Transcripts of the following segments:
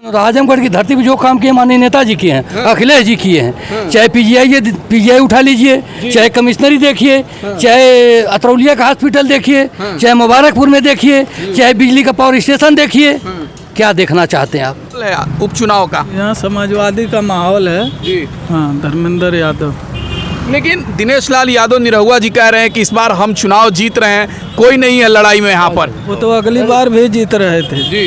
आजमगढ़ की धरती पे जो काम किए माननीय नेताजी किए हैं, अखिलेश जी किए हैं। चाहे पीजीआई उठा लीजिए, चाहे कमिश्नरी देखिए, चाहे अतरौलिया का हॉस्पिटल देखिए, चाहे मुबारकपुर में देखिए, चाहे बिजली का पावर स्टेशन देखिए। क्या देखना चाहते हैं आप उपचुनाव का? यहाँ समाजवादी का माहौल है जी। हाँ, धर्मेंद्र यादव। लेकिन दिनेश लाल यादव निरहुआ जी कह रहे हैं कि इस बार हम चुनाव जीत रहे हैं, कोई नहीं है लड़ाई में यहाँ पर। वो तो अगली बार भी जीत रहे थे जी,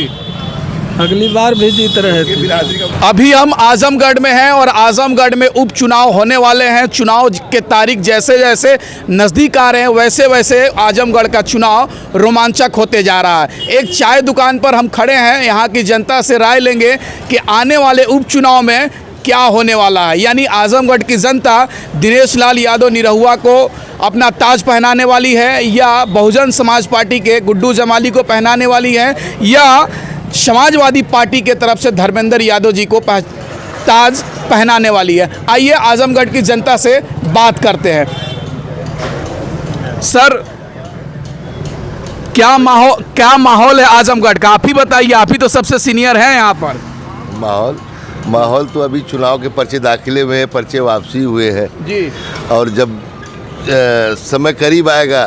अगली बार भी जीत रहे थे। अभी हम आजमगढ़ में हैं और आजमगढ़ में उपचुनाव होने वाले हैं। चुनाव के तारीख जैसे जैसे नज़दीक आ रहे हैं वैसे वैसे आजमगढ़ का चुनाव रोमांचक होते जा रहा है। एक चाय दुकान पर हम खड़े हैं, यहाँ की जनता से राय लेंगे कि आने वाले उपचुनाव में क्या होने वाला है। यानी आजमगढ़ की जनता दिनेश लाल यादव निरहुआ को अपना ताज पहनाने वाली है, या बहुजन समाज पार्टी के गुड्डू जमाली को पहनाने वाली है, या समाजवादी पार्टी के तरफ से धर्मेंद्र यादव जी को ताज पहनाने वाली है। आइए आजमगढ़ की जनता से बात करते हैं। सर, क्या माहौल है आजमगढ़ का? आप ही बताइए, आप ही तो सबसे सीनियर हैं यहाँ पर। माहौल तो अभी चुनाव के पर्चे दाखिले हुए हैं, पर्चे वापसी हुए हैं जी, और जब समय करीब आएगा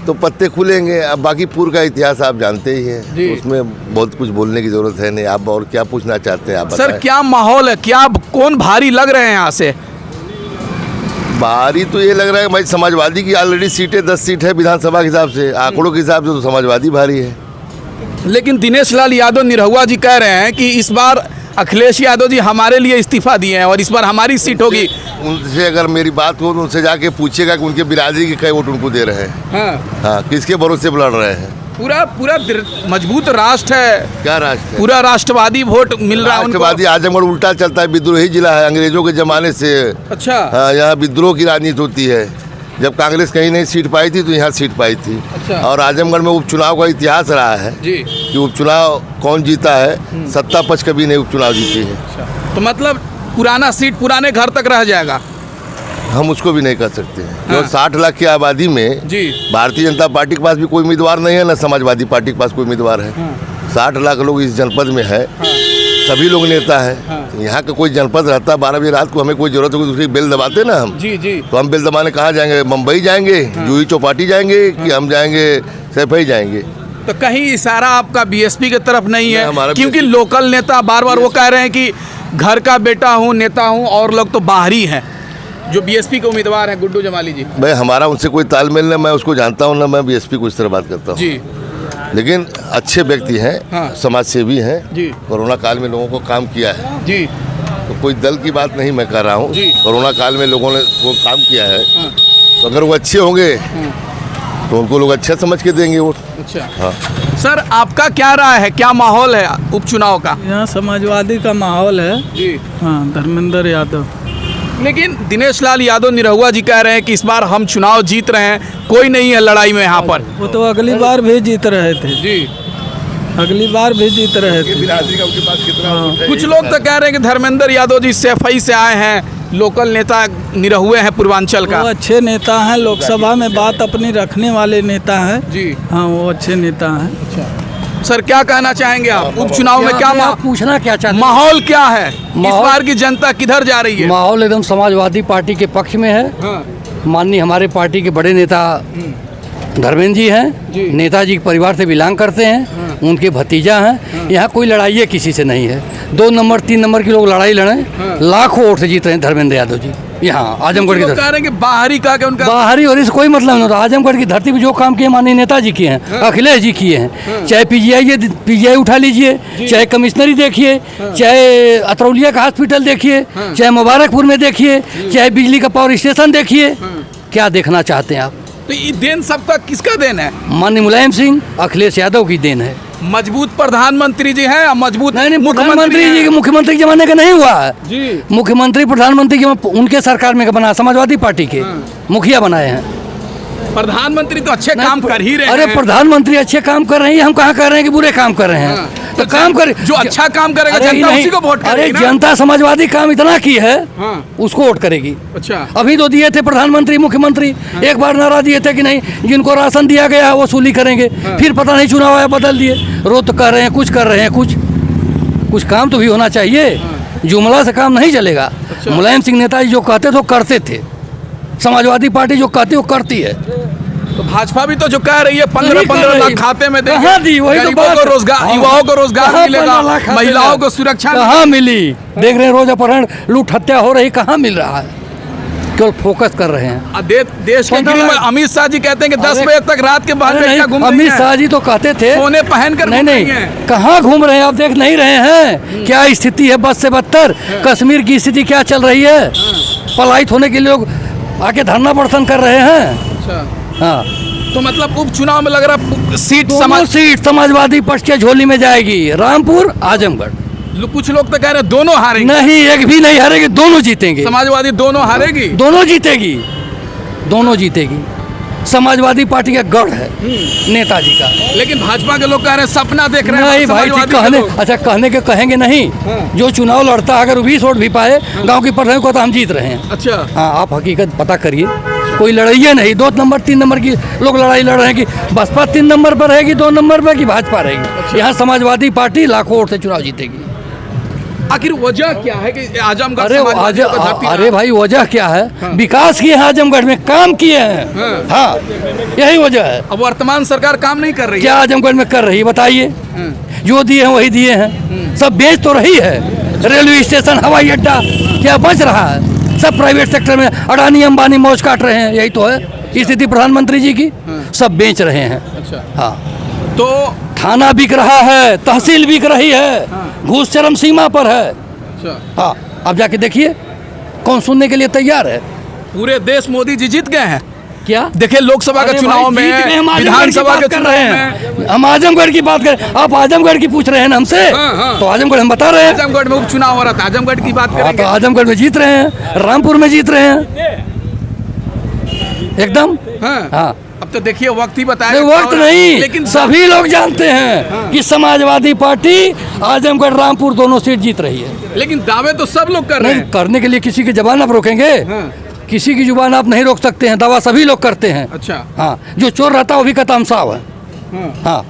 तो पत्ते खुलेंगे। अब बाकी पूर्व का इतिहास आप जानते ही हैं, तो उसमें बहुत कुछ बोलने की जरूरत है नहीं। आप और क्या पूछना चाहते हैं आप सर? बताएं। क्या माहौल है, क्या कौन भारी लग रहे हैं यहाँ से? भारी तो ये लग रहा है भाई, समाजवादी की ऑलरेडी सीटें 10 सीट है विधानसभा के हिसाब से, आंकड़ों के हिसाब से तो समाजवादी भारी है। लेकिन दिनेश लाल यादव निरहुआ जी कह रहे हैं कि इस बार अखिलेश यादव जी हमारे लिए इस्तीफा दिए हैं और इस बार हमारी सीट होगी। उनसे अगर मेरी बात हो तो उनसे जाके पूछिएगा कि उनके बिरादरी के कई वोट उनको दे रहे हैं। हाँ, किसके भरोसे लड़ रहे हैं? पूरा मजबूत राष्ट्र है। क्या राष्ट्र है? पूरा राष्ट्रवादी वोट मिल रहा है उनको। राष्ट्रवादी आजमगढ़ उल्टा चलता है, विद्रोही जिला है अंग्रेजों के जमाने से। अच्छा। हाँ, यहाँ विद्रोह की राजनीति होती है। जब कांग्रेस कहीं नहीं सीट पाई थी तो यहाँ सीट पाई थी। अच्छा। और आजमगढ़ में उपचुनाव का इतिहास रहा है जी, कि उपचुनाव कौन जीता है, सत्ता पक्ष कभी नहीं उपचुनाव जीती है। अच्छा। तो मतलब पुराना सीट पुराने घर तक रह जाएगा? हम उसको भी नहीं कर सकते हैं। हाँ। 60 लाख की आबादी में जी, भारतीय जनता पार्टी के पास भी कोई उम्मीदवार नहीं है, न समाजवादी पार्टी के पास कोई उम्मीदवार है। 60 लाख लोग इस जनपद में है, सभी लोग नेता है। यहाँ का कोई जनपद रहता 12 बजे रात को, हमें कोई जरूरत होगी दूसरी बेल दबाते ना हम। जी जी। तो हम बेल दबाने कहाँ जाएंगे? मुंबई जाएंगे, जूही चौपाटी जाएंगे, कि हम जाएंगे सैफई जाएंगे? तो कहीं इशारा आपका बीएसपी की तरफ नहीं है? हमारा क्योंकि लोकल नेता बार बार वो कह रहे हैं कि घर का बेटा हूँ, नेता हूँ, और लोग तो बाहरी हैं जो बीएसपी के उम्मीदवार हैं, गुड्डू जमाली जी। भाई हमारा उनसे कोई तालमेल नहीं, मैं उसको जानता हूँ ना, मैं बीएसपी को इस तरह बात करता हूँ जी। लेकिन अच्छे व्यक्ति हैं। हाँ। समाज सेवी हैं जी। कोरोना काल में लोगों को काम किया है जी। तो कोई दल की बात नहीं मैं कर रहा हूँ। जी। कोरोना काल में लोगों ने वो काम किया है। हाँ। तो अगर वो अच्छे होंगे तो उनको लोग अच्छा समझ के देंगे वोट। अच्छा। हाँ। सर, आपका क्या राय है, क्या माहौल है उपचुनाव का? यहाँ समाजवादी का माहौल है जी। हाँ, धर्मेंद्र यादव। लेकिन दिनेश लाल यादव निरहुआ जी कह रहे हैं कि इस बार हम चुनाव जीत रहे हैं, कोई नहीं है लड़ाई में यहाँ पर। वो तो अगली बार भी जीत रहे थे जी, अगली बार भी जीत रहे थे। बिरादरी का उनके पास कितना वोट है? कुछ लोग तो कह रहे हैं कि धर्मेंद्र यादव जी सैफई से आए हैं, लोकल नेता निरहुए हैं पूर्वांचल का। वो अच्छे नेता हैं, लोकसभा में बात अपनी रखने वाले नेता हैं। जी। हाँ, वो अच्छे नेता हैं। सर, क्या कहना चाहेंगे आप? उपचुनाव में क्या आप पूछना क्या चाहते हैं? माहौल क्या है? इस माहौल- बार की जनता किधर जा रही है? माहौल एकदम समाजवादी पार्टी के पक्ष में है। हाँ। माननीय हमारे पार्टी के बड़े नेता धर्मेंद्र जी हैं, नेताजी के परिवार से बिलोंग करते हैं, उनके भतीजा हैं। यहाँ कोई लड़ाई किसी से नहीं है। 2 नंबर 3 नंबर की लोग लड़ाई लड़े, लाखों वोट से जीत रहे हैं धर्मेंद्र यादव जी यहाँ आजमगढ़ की लोग धरती। कह रहे हैं कि बाहरी का क्या उनका बाहरी और इससे कोई मतलब नहीं होता। आजमगढ़ की धरती पे जो काम किए माननीय नेताजी किए हैं, अखिलेश जी किए हैं। चाहे पीजीआई उठा लीजिए, चाहे कमिश्नरी देखिए, चाहे अतरौलिया का हॉस्पिटल देखिए, चाहे मुबारकपुर में देखिए, चाहे बिजली का पावर स्टेशन देखिए। क्या देखना चाहते हैं आप? तो ये देन सबका किसका देन है? माननीय मुलायम सिंह, अखिलेश यादव की देन है। मजबूत प्रधानमंत्री जी हैं, मजबूत नहीं, मुख्यमंत्री प्रधानमंत्री जी के हैं। मुख्यमंत्री के जमाने का नहीं हुआ है। जी। मुख्यमंत्री प्रधानमंत्री के उनके सरकार में बना, समाजवादी पार्टी के मुखिया बनाए हैं। प्रधानमंत्री तो अच्छे काम कर ही रहे अरे हैं। प्रधानमंत्री अच्छे काम कर रहे हैं, हम कहाँ कर रहे हैं कि बुरे काम कर रहे हैं? तो काम कर जो अच्छा काम करेगा अरे जनता नहीं, उसी को वोट अरे करेगी ना। जनता समाजवादी काम इतना की है, हाँ। उसको वोट करेगी। अच्छा। अभी तो दिए थे प्रधानमंत्री मुख्यमंत्री, एक बार नारा दिए थे कि नहीं जिनको राशन दिया गया है वसूली करेंगे, फिर पता नहीं चुनाव आया बदल दिए। रोज तो कर रहे हैं, कुछ कर रहे हैं, कुछ कुछ काम तो भी होना चाहिए। जुमला से काम नहीं चलेगा। मुलायम सिंह नेताजी जो कहते थे वो करते थे, समाजवादी पार्टी जो कहती है वो करती है। तो भाजपा भी तो जो कह रही है 15 लाख खाते में देंगे, कहाँ दी? वही तो गरीबों बात को है। रोजगार, हाँ। युवाओं को रोजगार कहाँ मिलेगा, 15 लाख खाते महिलाओं में? को सुरक्षा कहाँ मिली? देख रहे हैं रोज अपहरण, लूट हत्या हो रही, कहाँ मिल रहा है? केवल फोकस कर रहे हैं। देश के 15 गृह लाख। अमित शाह जी कहते हैं कि 10 अरे- बजे तक रात के बाद अरे नहीं, घूम रही अमित हैं। शाह जी तो कहते थे सोने पहनकर नहीं घूम रही नहीं, हैं। कहाँ घूम रहे हैं? आप देख नहीं रहे हैं क्या स्थिति है? बद से बदतर कश्मीर की स्थिति क्या चल रही है? पलायित होने के लिए लोग आके धरना प्रदर्शन कर रहे हैं। अच्छा, हाँ, तो मतलब उपचुनाव में लग रहा सीट दोनों सीट समाजवादी पक्ष के झोली में जाएगी, रामपुर आजमगढ़। कुछ लोग तो कह रहे हैं दोनों हारेंगे, नहीं, एक भी नहीं हारेगी, दोनों जीतेंगे। समाजवादी दोनों हारेगी। दोनों जीतेगी, दोनों जीतेगी। समाजवादी पार्टी का गढ़ है नेताजी का। लेकिन भाजपा के लोग कह रहे हैं सपना देख रहे हैं नहीं भाई, ठीक समाजवादी के कहने, लोग। अच्छा कहने के कहेंगे नहीं। जो चुनाव लड़ता है, अगर 20 वोट भी पाए गांव की प्रधान को, तो हम जीत रहे हैं। अच्छा, हाँ, आप हकीकत पता करिए, कोई लड़ाई नहीं। 2 नंबर 3 नंबर की लोग लड़ाई लड़ रहे हैं कि बसपा 3 नंबर पर रहेगी, 2 नंबर पर, कि भाजपा रहेगी। यहाँ समाजवादी पार्टी लाखों वोट से चुनाव जीतेगी। आखिर वजह क्या है कि आजमगढ़ अरे समाजवादियों का धरती अरे भाई, वजह क्या है? विकास किए हैं आजमगढ़ में, काम किए हैं। हाँ, यही वजह है। अब वर्तमान सरकार काम नहीं कर रही क्या आजमगढ़ में कर रही है बताइए? जो दिए हैं वही दिए हैं, सब बेच तो रही है। रेलवे स्टेशन, हवाई अड्डा, क्या बच रहा है? सब प्राइवेट सेक्टर में अडानी अंबानी मौज काट रहे हैं। यही तो है स्थिति प्रधानमंत्री जी की, सब बेच रहे हैं। अच्छा, हाँ, तो थाना बिक रहा है, तहसील बिक रही है, घूस चरम सीमा पर है। अच्छा, हाँ, आप जाके देखिए, कौन सुनने के लिए तैयार है? पूरे देश मोदी जी जीत गए हैं। क्या देखिए लोकसभा के अरे चुनाव भाई, जीत गए, हम में, आजमगढ़ की विधानसभा बात के कर चुनाव रहे में हैं। हम आजमगढ़ की बात करें, आप आजमगढ़ की पूछ रहे हैं ना हमसे। हाँ। तो आजमगढ़ हम बता रहे हैं। आजमगढ़ में उपचुनाव हो रहा था, आजमगढ़ की बात हाँ, करेंगे। तो आजमगढ़ में जीत रहे हैं, रामपुर में जीत रहे हैं एकदम। हाँ। हाँ, अब तो देखिए वक्त ही बताया। नहीं, वक्त नहीं, लेकिन सभी लोग जानते हैं कि समाजवादी पार्टी आजमगढ़ रामपुर दोनों सीट जीत रही है। लेकिन दावे तो सब लोग कर रहे नहीं, हैं। करने के लिए किसी की जुबान आप रोकेंगे? हाँ। किसी की जुबान आप नहीं रोक सकते हैं, दावा सभी लोग करते हैं। अच्छा, हाँ, जो चोर रहता है वो भी कहता हम साव है। हाँ। हाँ,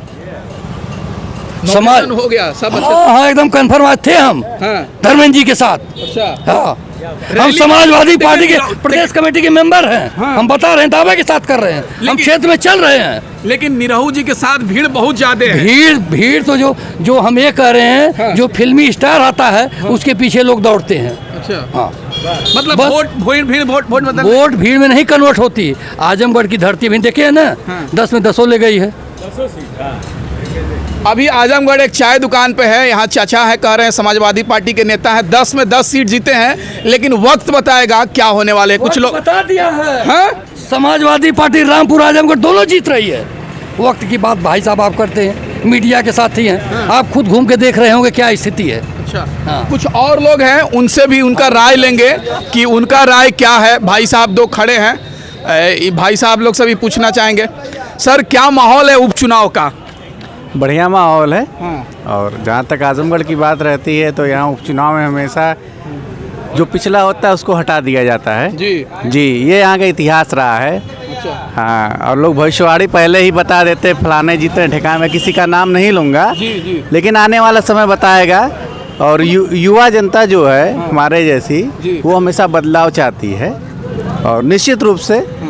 समाज हो गया सब अच्छे से। हाँ, एकदम कन्फर्म आज थे हम हाँ। धर्मेंद्र जी के साथ। अच्छा, हाँ, हम रैली- समाजवादी पार्टी के लेकिन- प्रदेश कमेटी के मेंबर हैं। हाँ। हम बता रहे हैं, दावे के साथ कर रहे हैं, हम लेकिन- क्षेत्र में चल रहे हैं। लेकिन निरहू जी के साथ भीड़ बहुत ज्यादा है। भीड़ तो जो हम ये कह रहे हैं, हाँ। जो फिल्मी स्टार आता है उसके पीछे लोग दौड़ते हैं। अच्छा, हाँ, मतलब बस- वोट मतलब वोट भीड़ में नहीं कन्वर्ट होती। आजमगढ़ की धरती भी देखिए ना, 10 में 10 ले गई है। अभी आजमगढ़ एक चाय दुकान पे है, यहाँ चाचा है, कह रहे हैं समाजवादी पार्टी के नेता हैं, 10 में 10 सीट जीते हैं, लेकिन वक्त बताएगा क्या होने वाले हैं। कुछ लोग बता दिया है। हाँ? समाजवादी पार्टी रामपुर आजमगढ़ दोनों जीत रही है। वक्त की बात भाई साहब आप करते हैं, मीडिया के साथ ही हैं। आप खुद घूम के देख रहे होंगे क्या स्थिति है। अच्छा, हाँ। कुछ और लोग हैं, उनसे भी उनका राय लेंगे कि उनका राय क्या है। भाई साहब 2 खड़े हैं, भाई साहब लोग से भी पूछना चाहेंगे। सर, क्या माहौल है उपचुनाव का? बढ़िया माहौल है। और जहाँ तक आजमगढ़ की बात रहती है तो यहाँ उपचुनाव में हमेशा जो पिछला होता है उसको हटा दिया जाता है। जी, ये यहाँ का इतिहास रहा है। अच्छा, हाँ, और लोग भविष्यवाणी पहले ही बता देते, फलाने जीते ठिकाने, मैं किसी का नाम नहीं लूँगा, जी। लेकिन आने वाला समय बताएगा। और युवा जनता जो है हमारे जैसी, जी। वो हमेशा बदलाव चाहती है। और निश्चित रूप से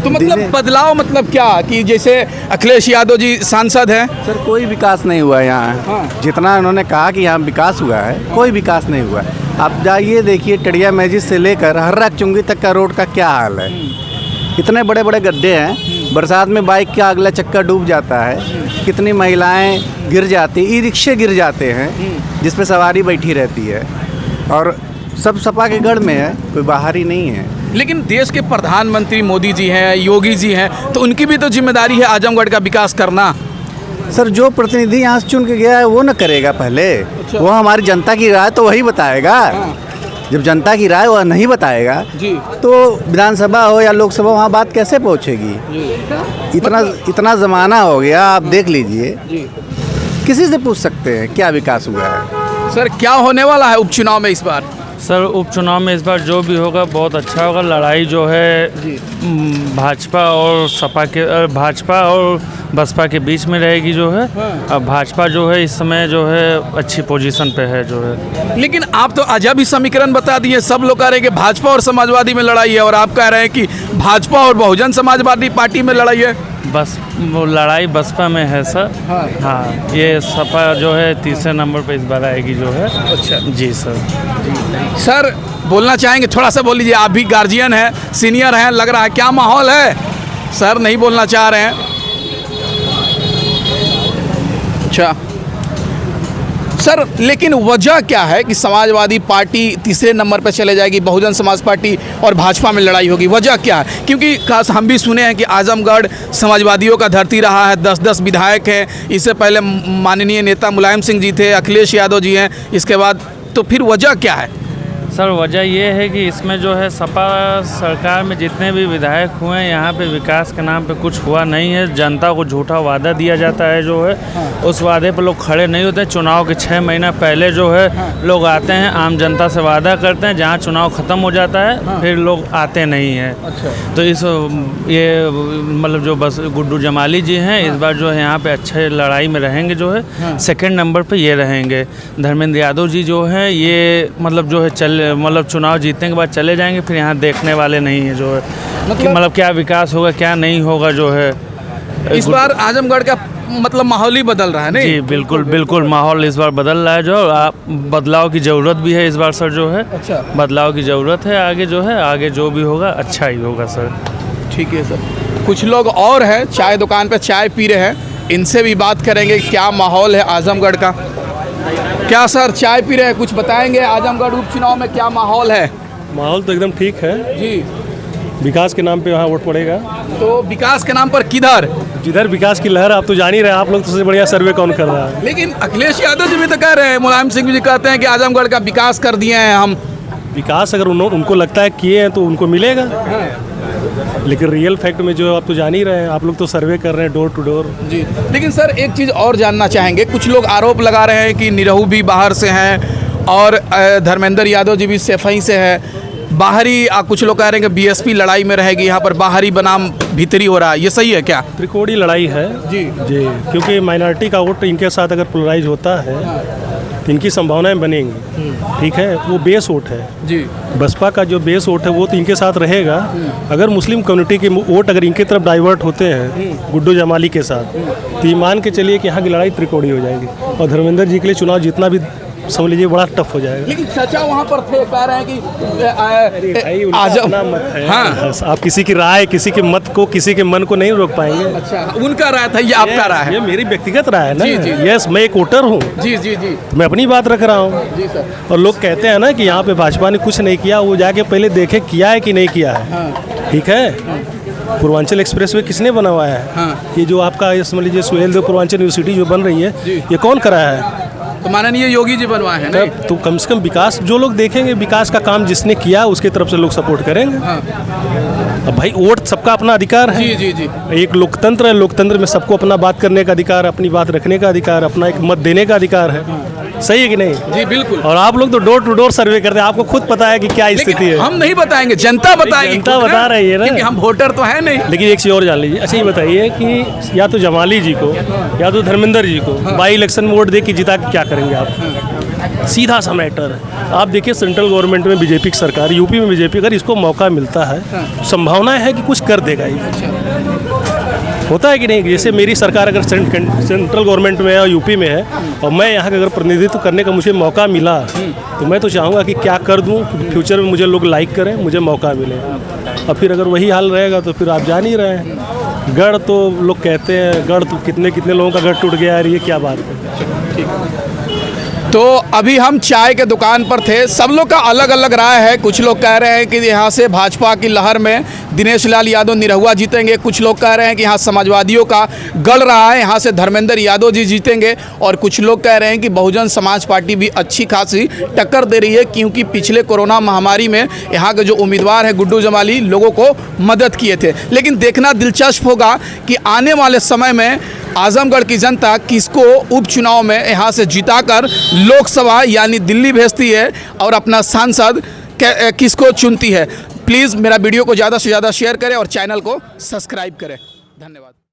तो मतलब बदलाव मतलब क्या, कि जैसे अखिलेश यादव जी सांसद हैं। सर, कोई विकास नहीं हुआ यहाँ। हाँ। जितना उन्होंने कहा कि यहाँ विकास हुआ है, कोई विकास नहीं हुआ है। आप जाइए देखिए, टड़िया मैजिस से लेकर हर्रा चुंगी तक का रोड का क्या हाल है। इतने बड़े बड़े गड्ढे हैं, बरसात में बाइक का अगला चक्का डूब जाता है, कितनी महिलाएं गिर जाती, ई रिक्शे गिर जाते हैं जिस पे सवारी बैठी रहती है। और सब सपा के गढ़ में है, कोई बाहर ही नहीं है। लेकिन देश के प्रधानमंत्री मोदी जी हैं, योगी जी हैं, तो उनकी भी तो जिम्मेदारी है आजमगढ़ का विकास करना। सर, जो प्रतिनिधि यहाँ से चुन के गया है वो न करेगा पहले। वो हमारी जनता की राय तो वही बताएगा। जब जनता की राय वह नहीं बताएगा जी। तो विधानसभा हो या लोकसभा, वहाँ बात कैसे पहुँचेगी? इतना ज़माना हो गया, आप देख लीजिए, किसी से पूछ सकते हैं क्या विकास हुआ है। सर, क्या होने वाला है उपचुनाव में इस बार? सर उपचुनाव में इस बार जो भी होगा बहुत अच्छा होगा। लड़ाई जो है भाजपा और सपा के भाजपा और बसपा के बीच में रहेगी जो है। अब भाजपा जो है इस समय जो है अच्छी पोजीशन पे है जो है। लेकिन आप तो अजब ही समीकरण बता दिए। सब लोग कह रहे हैं कि भाजपा और समाजवादी में लड़ाई है, और आप कह रहे हैं कि भाजपा और बहुजन समाजवादी पार्टी में लड़ाई है। बस वो लड़ाई बसपा में है सर। हाँ ये सपा जो है तीसरे नंबर पे इस बार आएगी जो है। अच्छा जी सर। सर बोलना चाहेंगे, थोड़ा सा बोल लीजिए। आप भी गार्जियन हैं, सीनियर हैं, लग रहा है क्या माहौल है? सर नहीं बोलना चाह रहे हैं। अच्छा सर, लेकिन वजह क्या है कि समाजवादी पार्टी तीसरे नंबर पर चले जाएगी, बहुजन समाज पार्टी और भाजपा में लड़ाई होगी? वजह क्या है? क्योंकि खास हम भी सुने हैं कि आजमगढ़ समाजवादियों का धरती रहा है, 10-10 विधायक हैं। इससे पहले माननीय नेता मुलायम सिंह जी थे, अखिलेश यादव जी हैं, इसके बाद तो फिर वजह क्या है? सर वजह ये है कि इसमें जो है सपा सरकार में जितने भी विधायक हुए हैं यहाँ पे विकास के नाम पे कुछ हुआ नहीं है। जनता को झूठा वादा दिया जाता है जो है, उस वादे पर लोग खड़े नहीं होते। चुनाव के 6 महीना पहले जो है लोग आते हैं, आम जनता से वादा करते हैं, जहाँ चुनाव ख़त्म हो जाता है फिर लोग आते नहीं हैं। अच्छा। तो इस ये मतलब जो बस गुड्डू जमाली जी हैं इस बार जो है यहाँ पे अच्छे लड़ाई में रहेंगे जो है। सेकेंड नंबर पर ये रहेंगे। धर्मेंद्र यादव जी जो हैं ये मतलब जो है मतलब चुनाव जीतने के बाद चले जाएंगे, फिर यहाँ देखने वाले नहीं है जो है कि मतलब क्या विकास होगा क्या नहीं होगा जो है। इस बार आजमगढ़ का मतलब माहौल ही बदल रहा है नहीं? जी बिल्कुल बिल्कुल, माहौल इस बार बदल रहा है जो बदलाव की ज़रूरत भी है इस बार सर जो है। अच्छा। बदलाव की ज़रूरत है आगे जो है, आगे जो भी होगा अच्छा ही होगा सर। ठीक है सर। कुछ लोग और हैं चाय दुकान पे चाय पी रहे हैं, इनसे भी बात करेंगे क्या माहौल है आजमगढ़ का। क्या सर चाय पी रहे हैं, कुछ बताएंगे आजमगढ़ उपचुनाव में क्या माहौल है? माहौल तो एकदम ठीक है जी। विकास के नाम पे वहाँ वोट पड़ेगा। तो विकास के नाम पर किधर? जिधर विकास की लहर आप तो जान ही रहे हैं, आप लोग तो सबसे बढ़िया सर्वे कौन कर रहा है। लेकिन अखिलेश यादव जी भी तो कह रहे हैं, मुलायम सिंह जी कहते हैं कि आजमगढ़ का विकास कर दिए हैं हम। विकास अगर उनको लगता है किए हैं तो उनको मिलेगा, लेकिन रियल फैक्ट में जो आप तो जान ही रहे हैं, आप लोग तो सर्वे कर रहे हैं डोर टू डोर। जी। लेकिन सर एक चीज़ और जानना चाहेंगे, कुछ लोग आरोप लगा रहे हैं कि निरहू भी बाहर से हैं और धर्मेंद्र यादव जी भी सेफई से है। बाहरी कुछ लोग कह रहे हैं कि बीएसपी लड़ाई में रहेगी, यहाँ पर बाहरी बनाम भीतरी हो रहा है, ये सही है क्या? त्रिकोणीय लड़ाई है जी जी, क्योंकि माइनॉरिटी का वोट इनके साथ अगर पोलराइज होता है तो इनकी संभावनाएं बनेंगी। ठीक है, वो बेस वोट है जी। बसपा का जो बेस वोट है वो तो इनके साथ रहेगा। अगर मुस्लिम कम्युनिटी के वोट अगर इनके तरफ डाइवर्ट होते हैं गुड्डू जमाली के साथ, तो ये मान के चलिए कि यहाँ की लड़ाई त्रिकोणीय हो जाएगी और धर्मेंद्र जी के लिए चुनाव जितना भी समझ लीजिए बड़ा टफ हो जाएगा। लेकिन चाचा वहाँ पर थे, कह रहे हैं कि आजम मत है। हाँ। आप किसी की राय, किसी के मत को, किसी के मन को नहीं रोक पाएंगे। अच्छा, उनका राय था, ये आपका राय है? ये मेरी व्यक्तिगत राय है ना। जी, जी। यस, मैं एक वोटर हूँ। जी जी जी। तो मैं अपनी बात रख रहा हूँ। जी सर। और लोग कहते हैं ना कि यहाँ पे भाजपा ने कुछ नहीं किया, वो जाके पहले देखे किया है कि नहीं किया है। ठीक है, पूर्वांचल एक्सप्रेस वे किसने बनवाया है? ये जो आपका ये समझ लीजिए सुहेल देव पूर्वांचल यूनिवर्सिटी जो बन रही है, ये कौन कराया है? तो माननीय योगी जी बनवाए हैं। तब तो कम से कम विकास जो लोग देखेंगे, विकास का काम जिसने किया उसके तरफ से लोग सपोर्ट करेंगे। अब भाई वोट सबका अपना अधिकार है। जी जी जी। एक लोकतंत्र है, लोकतंत्र में सबको अपना बात करने का अधिकार, अपनी बात रखने का अधिकार, अपना एक मत देने का अधिकार है। सही है कि नहीं? जी बिल्कुल। और आप लोग तो डोर टू डोर सर्वे करते हैं, आपको खुद पता है कि क्या स्थिति है। हम नहीं बताएंगे, जनता बताएगी। जनता बता रही है ना, क्योंकि हम वोटर तो है नहीं। लेकिन एक चीज़ और जान लीजिए। अच्छा ये बताइए कि या तो जमाली जी को या तो धर्मेंद्र जी को बाई इलेक्शन में वोट दे के जिता के क्या करेंगे आप? सीधा सा मैटर है। आप देखिए सेंट्रल गवर्नमेंट में बीजेपी की सरकार, यूपी में बीजेपी, अगर इसको मौका मिलता है संभावना है कि कुछ कर देगा ये। होता है कि नहीं? जैसे मेरी सरकार अगर सेंट्रल गवर्नमेंट में है और यूपी में है और मैं यहाँ का अगर प्रतिनिधित्व करने का मुझे मौका मिला तो मैं तो चाहूँगा कि क्या कर दूँ फ्यूचर में मुझे लोग लाइक करें, मुझे मौका मिले। और फिर अगर वही हाल रहेगा तो फिर आप जान ही रहे हैं। गढ़ तो लोग कहते हैं, गढ़ तो कितने लोगों का गढ़ टूट गया है, ये क्या बात है? तो अभी हम चाय के दुकान पर थे, सब लोग का अलग अलग राय है। कुछ लोग कह रहे हैं कि यहाँ से भाजपा की लहर में दिनेश लाल यादव निरहुआ जीतेंगे। कुछ लोग कह रहे हैं कि यहाँ समाजवादियों का गढ़ रहा है, यहाँ से धर्मेंद्र यादव जी जीतेंगे। और कुछ लोग कह रहे हैं कि बहुजन समाज पार्टी भी अच्छी खासी टक्कर दे रही है, क्योंकि पिछले कोरोना महामारी में यहाँ के जो उम्मीदवार हैं गुड्डू जमाली लोगों को मदद किए थे। लेकिन देखना दिलचस्प होगा कि आने वाले समय में आजमगढ़ की जनता किसको उपचुनाव में यहाँ से जिताकर लोकसभा यानी दिल्ली भेजती है और अपना सांसद किसको चुनती है। प्लीज़ मेरा वीडियो को ज़्यादा से ज़्यादा शेयर करें और चैनल को सब्सक्राइब करें। धन्यवाद।